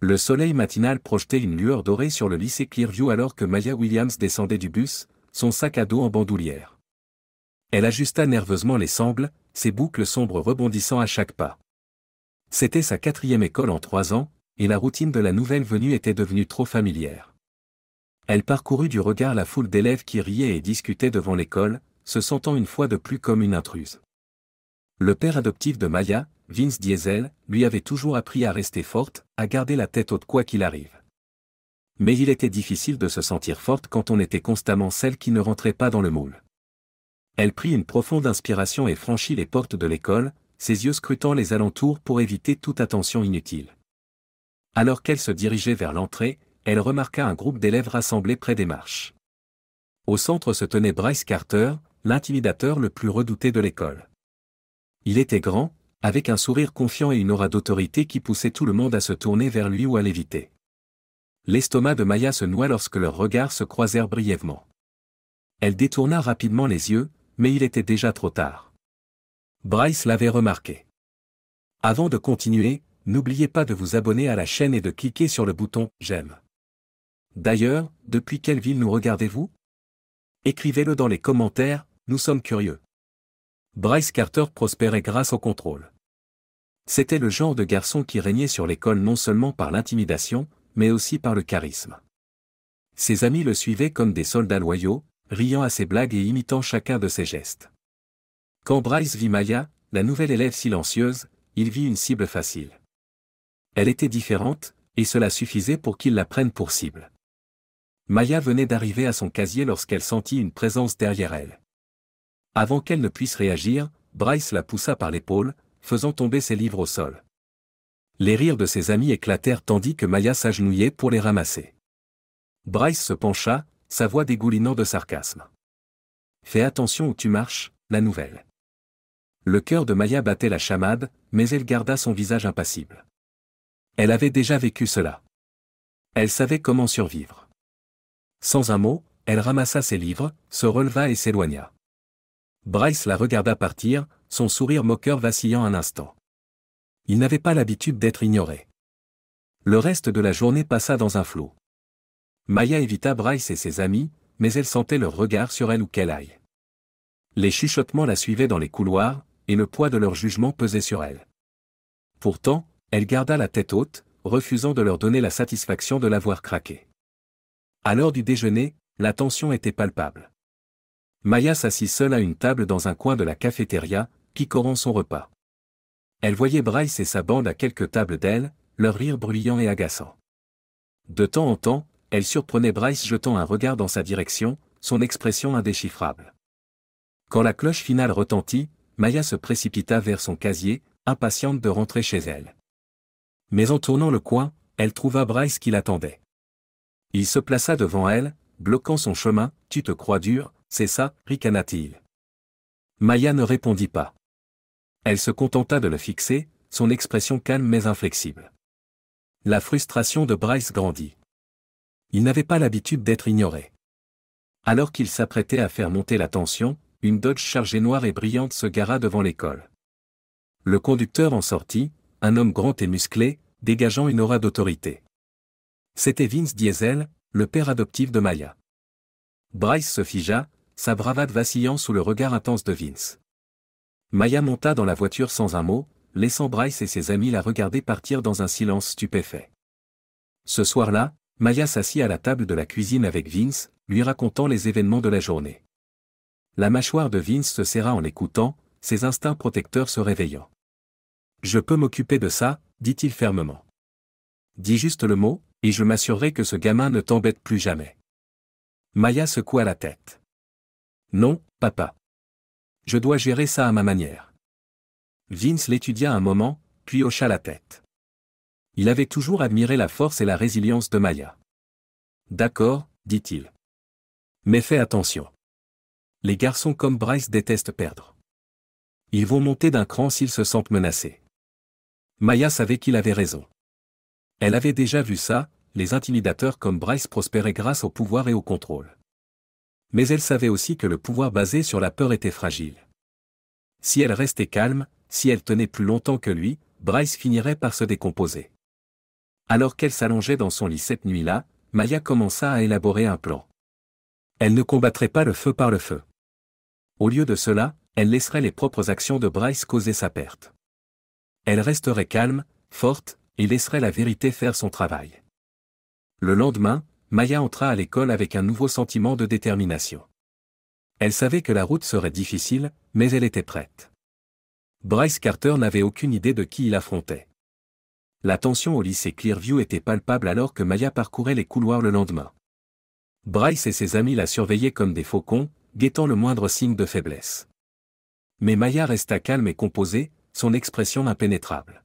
Le soleil matinal projetait une lueur dorée sur le lycée Clearview alors que Maya Williams descendait du bus, son sac à dos en bandoulière. Elle ajusta nerveusement les sangles, ses boucles sombres rebondissant à chaque pas. C'était sa 4e école en 3 ans, et la routine de la nouvelle venue était devenue trop familière. Elle parcourut du regard la foule d'élèves qui riaient et discutaient devant l'école, se sentant une fois de plus comme une intruse. Le père adoptif de Maya, Vince Diesel, lui avait toujours appris à rester forte, à garder la tête haute quoi qu'il arrive. Mais il était difficile de se sentir forte quand on était constamment celle qui ne rentrait pas dans le moule. Elle prit une profonde inspiration et franchit les portes de l'école, ses yeux scrutant les alentours pour éviter toute attention inutile. Alors qu'elle se dirigeait vers l'entrée, elle remarqua un groupe d'élèves rassemblés près des marches. Au centre se tenait Bryce Carter, l'intimidateur le plus redouté de l'école. Il était grand, avec un sourire confiant et une aura d'autorité qui poussait tout le monde à se tourner vers lui ou à l'éviter. L'estomac de Maya se noua lorsque leurs regards se croisèrent brièvement. Elle détourna rapidement les yeux, mais il était déjà trop tard. Bryce l'avait remarqué. Avant de continuer, n'oubliez pas de vous abonner à la chaîne et de cliquer sur le bouton « J'aime ». D'ailleurs, depuis quelle ville nous regardez-vous? Écrivez-le dans les commentaires, nous sommes curieux. Bryce Carter prospérait grâce au contrôle. C'était le genre de garçon qui régnait sur l'école non seulement par l'intimidation, mais aussi par le charisme. Ses amis le suivaient comme des soldats loyaux, riant à ses blagues et imitant chacun de ses gestes. Quand Bryce vit Maya, la nouvelle élève silencieuse, il vit une cible facile. Elle était différente, et cela suffisait pour qu'il la prenne pour cible. Maya venait d'arriver à son casier lorsqu'elle sentit une présence derrière elle. Avant qu'elle ne puisse réagir, Bryce la poussa par l'épaule, faisant tomber ses livres au sol. Les rires de ses amis éclatèrent tandis que Maya s'agenouillait pour les ramasser. Bryce se pencha, sa voix dégoulinant de sarcasme. « Fais attention où tu marches, la nouvelle. » Le cœur de Maya battait la chamade, mais elle garda son visage impassible. Elle avait déjà vécu cela. Elle savait comment survivre. Sans un mot, elle ramassa ses livres, se releva et s'éloigna. Bryce la regarda partir, son sourire moqueur vacillant un instant. Il n'avait pas l'habitude d'être ignoré. Le reste de la journée passa dans un flot. Maya évita Bryce et ses amis, mais elle sentait leur regard sur elle où qu'elle aille. Les chuchotements la suivaient dans les couloirs, et le poids de leur jugement pesait sur elle. Pourtant, elle garda la tête haute, refusant de leur donner la satisfaction de l'avoir craqué. À l'heure du déjeuner, la tension était palpable. Maya s'assit seule à une table dans un coin de la cafétéria, picorant son repas. Elle voyait Bryce et sa bande à quelques tables d'elle, leur rire bruyant et agaçant. De temps en temps, elle surprenait Bryce jetant un regard dans sa direction, son expression indéchiffrable. Quand la cloche finale retentit, Maya se précipita vers son casier, impatiente de rentrer chez elle. Mais en tournant le coin, elle trouva Bryce qui l'attendait. Il se plaça devant elle, bloquant son chemin. « Tu te crois dur, c'est ça » ricana-t-il. Maya ne répondit pas. Elle se contenta de le fixer, son expression calme mais inflexible. La frustration de Bryce grandit. Il n'avait pas l'habitude d'être ignoré. Alors qu'il s'apprêtait à faire monter la tension, une Dodge chargée noire et brillante se gara devant l'école. Le conducteur en sortit, un homme grand et musclé, dégageant une aura d'autorité. C'était Vince Diesel, le père adoptif de Maya. Bryce se figea, sa bravade vacillant sous le regard intense de Vince. Maya monta dans la voiture sans un mot, laissant Bryce et ses amis la regarder partir dans un silence stupéfait. Ce soir-là, Maya s'assit à la table de la cuisine avec Vince, lui racontant les événements de la journée. La mâchoire de Vince se serra en l'écoutant, ses instincts protecteurs se réveillant. « Je peux m'occuper de ça », dit-il fermement. « Dis juste le mot, et je m'assurerai que ce gamin ne t'embête plus jamais. » Maya secoua la tête. « Non, papa. Je dois gérer ça à ma manière. » Vince l'étudia un moment, puis hocha la tête. Il avait toujours admiré la force et la résilience de Maya. « D'accord, » dit-il. « Mais fais attention. Les garçons comme Bryce détestent perdre. Ils vont monter d'un cran s'ils se sentent menacés. » Maya savait qu'il avait raison. Elle avait déjà vu ça, les intimidateurs comme Bryce prospéraient grâce au pouvoir et au contrôle. Mais elle savait aussi que le pouvoir basé sur la peur était fragile. Si elle restait calme, si elle tenait plus longtemps que lui, Bryce finirait par se décomposer. Alors qu'elle s'allongeait dans son lit cette nuit-là, Maya commença à élaborer un plan. Elle ne combattrait pas le feu par le feu. Au lieu de cela, elle laisserait les propres actions de Bryce causer sa perte. Elle resterait calme, forte, et laisserait la vérité faire son travail. Le lendemain, Maya entra à l'école avec un nouveau sentiment de détermination. Elle savait que la route serait difficile, mais elle était prête. Bryce Carter n'avait aucune idée de qui il affrontait. La tension au lycée Clearview était palpable alors que Maya parcourait les couloirs le lendemain. Bryce et ses amis la surveillaient comme des faucons, guettant le moindre signe de faiblesse. Mais Maya resta calme et composée, son expression impénétrable.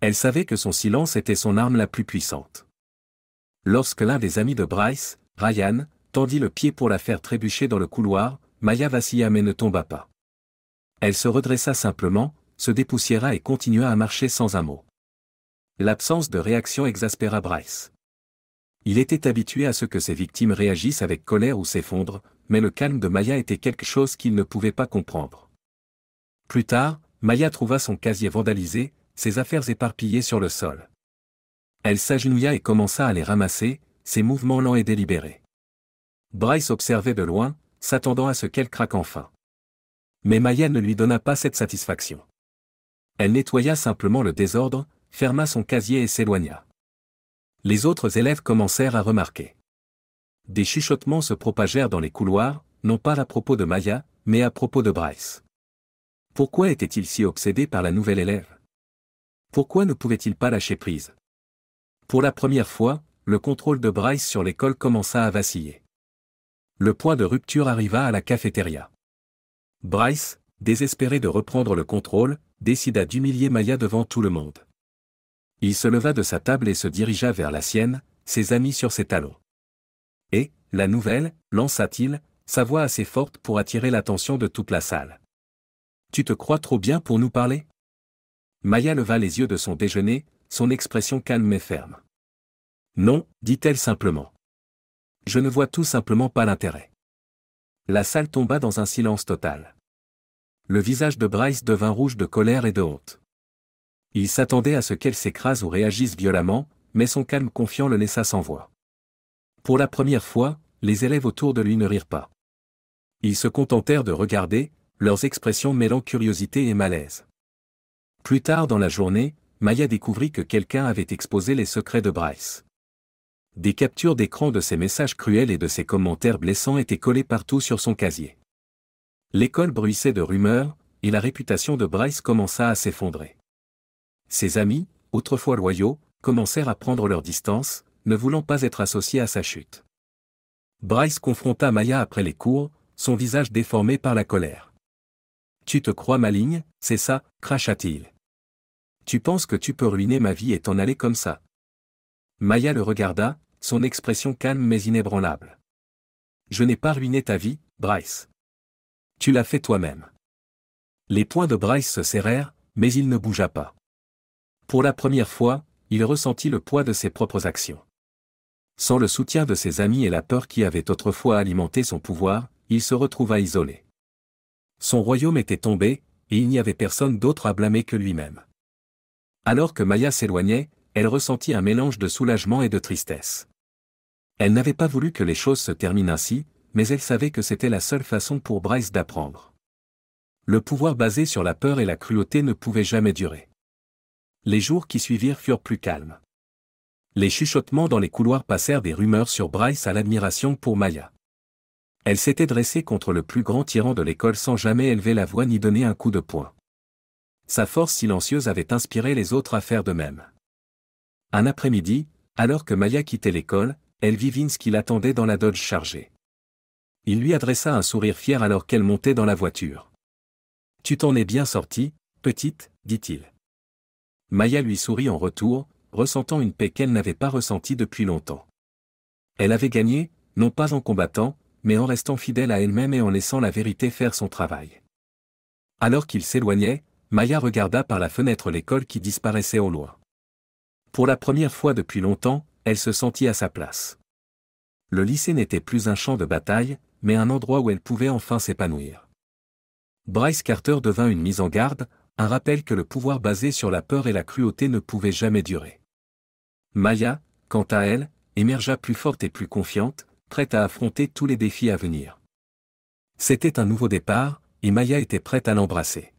Elle savait que son silence était son arme la plus puissante. Lorsque l'un des amis de Bryce, Ryan, tendit le pied pour la faire trébucher dans le couloir, Maya vacilla mais ne tomba pas. Elle se redressa simplement, se dépoussiéra et continua à marcher sans un mot. L'absence de réaction exaspéra Bryce. Il était habitué à ce que ses victimes réagissent avec colère ou s'effondrent, mais le calme de Maya était quelque chose qu'il ne pouvait pas comprendre. Plus tard, Maya trouva son casier vandalisé, ses affaires éparpillées sur le sol. Elle s'agenouilla et commença à les ramasser, ses mouvements lents et délibérés. Bryce observait de loin, s'attendant à ce qu'elle craque enfin. Mais Maya ne lui donna pas cette satisfaction. Elle nettoya simplement le désordre, ferma son casier et s'éloigna. Les autres élèves commencèrent à remarquer. Des chuchotements se propagèrent dans les couloirs, non pas à propos de Maya, mais à propos de Bryce. Pourquoi était-il si obsédé par la nouvelle élève? Pourquoi ne pouvait-il pas lâcher prise? Pour la première fois, le contrôle de Bryce sur l'école commença à vaciller. Le point de rupture arriva à la cafétéria. Bryce, désespéré de reprendre le contrôle, décida d'humilier Maya devant tout le monde. Il se leva de sa table et se dirigea vers la sienne, ses amis sur ses talons. « Et, la nouvelle » lança-t-il, sa voix assez forte pour attirer l'attention de toute la salle. « Tu te crois trop bien pour nous parler ?» Maya leva les yeux de son déjeuner, son expression calme mais ferme. « Non, dit-elle simplement. Je ne vois tout simplement pas l'intérêt. » La salle tomba dans un silence total. Le visage de Bryce devint rouge de colère et de honte. Il s'attendait à ce qu'elle s'écrase ou réagisse violemment, mais son calme confiant le laissa sans voix. Pour la première fois, les élèves autour de lui ne rirent pas. Ils se contentèrent de regarder, leurs expressions mêlant curiosité et malaise. Plus tard dans la journée, Maya découvrit que quelqu'un avait exposé les secrets de Bryce. Des captures d'écran de ses messages cruels et de ses commentaires blessants étaient collés partout sur son casier. L'école bruissait de rumeurs, et la réputation de Bryce commença à s'effondrer. Ses amis, autrefois loyaux, commencèrent à prendre leur distance, ne voulant pas être associés à sa chute. Bryce confronta Maya après les cours, son visage déformé par la colère. « Tu te crois maligne, c'est ça » cracha-t-il. « Tu penses que tu peux ruiner ma vie et t'en aller comme ça ?» Maya le regarda, son expression calme mais inébranlable. « Je n'ai pas ruiné ta vie, Bryce. Tu l'as fait toi-même. » Les poings de Bryce se serrèrent, mais il ne bougea pas. Pour la première fois, il ressentit le poids de ses propres actions. Sans le soutien de ses amis et la peur qui avait autrefois alimenté son pouvoir, il se retrouva isolé. Son royaume était tombé, et il n'y avait personne d'autre à blâmer que lui-même. Alors que Maya s'éloignait, elle ressentit un mélange de soulagement et de tristesse. Elle n'avait pas voulu que les choses se terminent ainsi, mais elle savait que c'était la seule façon pour Bryce d'apprendre. Le pouvoir basé sur la peur et la cruauté ne pouvait jamais durer. Les jours qui suivirent furent plus calmes. Les chuchotements dans les couloirs passèrent des rumeurs sur Bryce à l'admiration pour Maya. Elle s'était dressée contre le plus grand tyran de l'école sans jamais élever la voix ni donner un coup de poing. Sa force silencieuse avait inspiré les autres à faire de même. Un après-midi, alors que Maya quittait l'école, elle vit Vince qui l'attendait dans la Dodge chargée. Il lui adressa un sourire fier alors qu'elle montait dans la voiture. « Tu t'en es bien sortie, petite » dit-il. Maya lui sourit en retour, ressentant une paix qu'elle n'avait pas ressentie depuis longtemps. Elle avait gagné, non pas en combattant, mais en restant fidèle à elle-même et en laissant la vérité faire son travail. Alors qu'il s'éloignait, Maya regarda par la fenêtre l'école qui disparaissait au loin. Pour la première fois depuis longtemps, elle se sentit à sa place. Le lycée n'était plus un champ de bataille, mais un endroit où elle pouvait enfin s'épanouir. Bryce Carter devint une mise en garde, un rappel que le pouvoir basé sur la peur et la cruauté ne pouvait jamais durer. Maya, quant à elle, émergea plus forte et plus confiante, prête à affronter tous les défis à venir. C'était un nouveau départ, et Maya était prête à l'embrasser.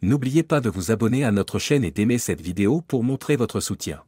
N'oubliez pas de vous abonner à notre chaîne et d'aimer cette vidéo pour montrer votre soutien.